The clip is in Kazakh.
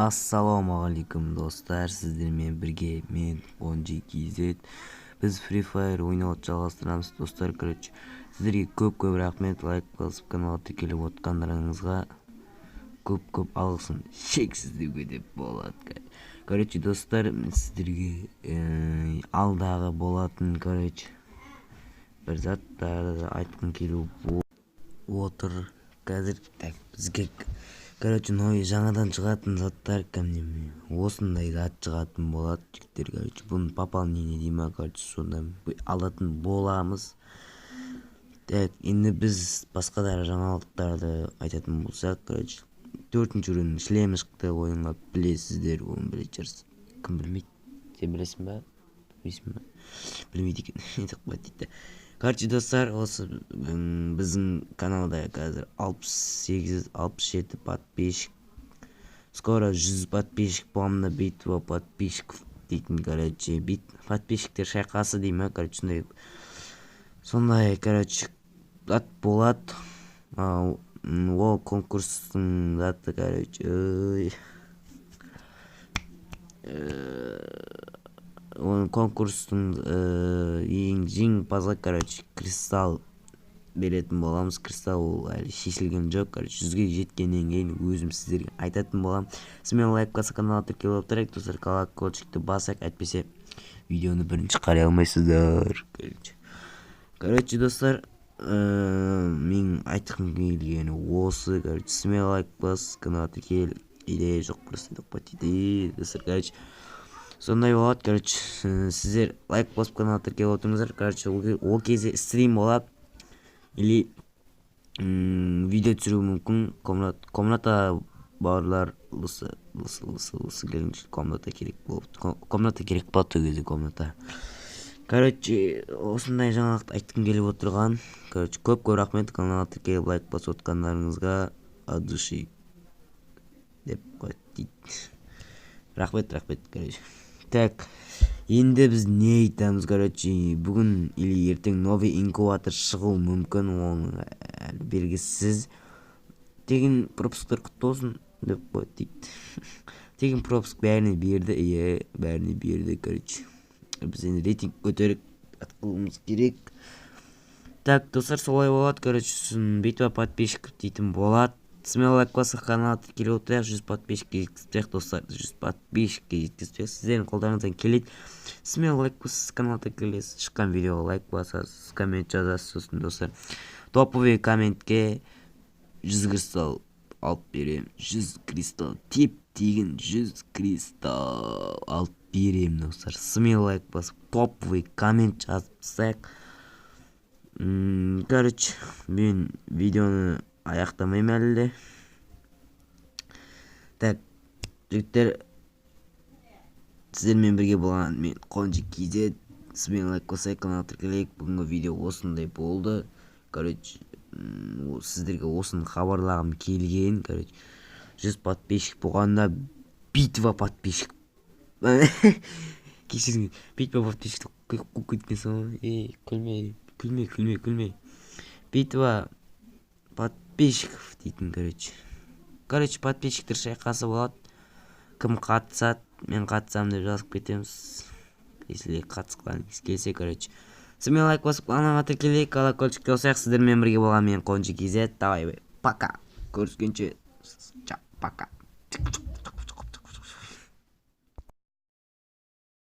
Ассалаумағалейкум достар, сіздермен бірге мен Онжи KZ. Біз Free Fire ойнауды жалғастырамыз достар. Сіздерге көп рахмет, лайк басып каналға тіркеліп отқандарыңызға көп алғысын шексіз деуге деп болады. Достар, сіздерге алдағы болатын бір заттарды айтқым келіп отыр. Қазір бізге жаңадан шығатын заттар осындай зат шығатын болады жігіттер. Бұны пополнение дейма, сонда алатын боламыз. Енді біз басқа да жаңалықтарды айтатын болсақ, 4-ші рөлін шлем шықты, ойынға білесіздер, оны білетін шығарсыз. Кім білмейді? Сен білесің ба? Білмейсің ба? Білмейді екен. Достар, осы біздің каналда қазір 68-67 подписчик. Скоро 100 подписчик боламын, битва подписчиков дейтін, подписчиктер шайқасы деймін, сондай, зат болады. Ол конкурстың заты, конкурстың жеңімпазға кристалл беретін боламыз. Кристалл ол әлі шешілген жоқ. 100-ге жеткеннен кейін өзім сіздерге айтатын болам. Сізмен лайк басып каналға тіркеліп отырайық достар, колокольчикті басайық, әйтпесе видеоны бірінші қарай алмайсыздар. Достар, мен айтқым келгені осы. Сізмен лайк басып каналға тіркел, идея жоқ, просто достар. Сондай болады, сіздер лайк басып каналға тіркеліп отырыңыздар. Ол кезде стрим болады, или видео түсіру мүмкін. Комната барлар, комната керек болды. Комната керек болды, ол кезде комната. Осындай жаңалықты айтқым келіп отырған. Көп рахмет, каналға тіркеліп лайк басып отқандарыңызға от души деп қойды. Рахмет. Енді біз не айтамыз, бүгін или ертең новый инкубатор шығуы мүмкін, оны әлі белгісіз. Тегін пропусктар құтты болсын деп қойды. Тегін пропуск бәріне берді, біз енді рейтинг көтеріп атқылымыз керек. Достар, солай болады, битва подписчиков дейтін болады. Сізмен лайк басып каналға тіркеліп отырайық, 100 подписчикке жеткізсек достар, 100 подписчикке жеткізсек, сіздердің қолдарыңыздан келеді. Сізмен лайк басып каналға тіркелесіз, шыққан видеоға лайк басасыз, коммент жазасыз, сосын достар. Топовый комментке 100 кристалл алып берем, 100 кристалл, теп-тегін 100 кристалл алып берем достар. Сізмен лайк басып, топовый коммент жазып. Мен видеоны аяқтамайым әлі де. Жігіттер, сіздермен бірге болған мен Онжи KZ. Сізбен лайк басайық, каналға тіркелейік. Бүгінгі видео осындай болды. Сіздерге осыны хабарлағым келген. 100 подписчик болғанда битва подписчик. Кешіріңіз, битва подписчик қуып кеткен соң. Күлме. Битва подписчиков дейтін, подписчиктер шайқасы болады. Кім қатысады, мен қатысам деп жазып кетеміз. Если қатысқаныңыз келсе, сізмен лайк басып каналға тіркелейік, колокольчикті қосайық. Сіздермен бірге болған мен Онжи KZ. Давай, пока. Көріскенше, пока.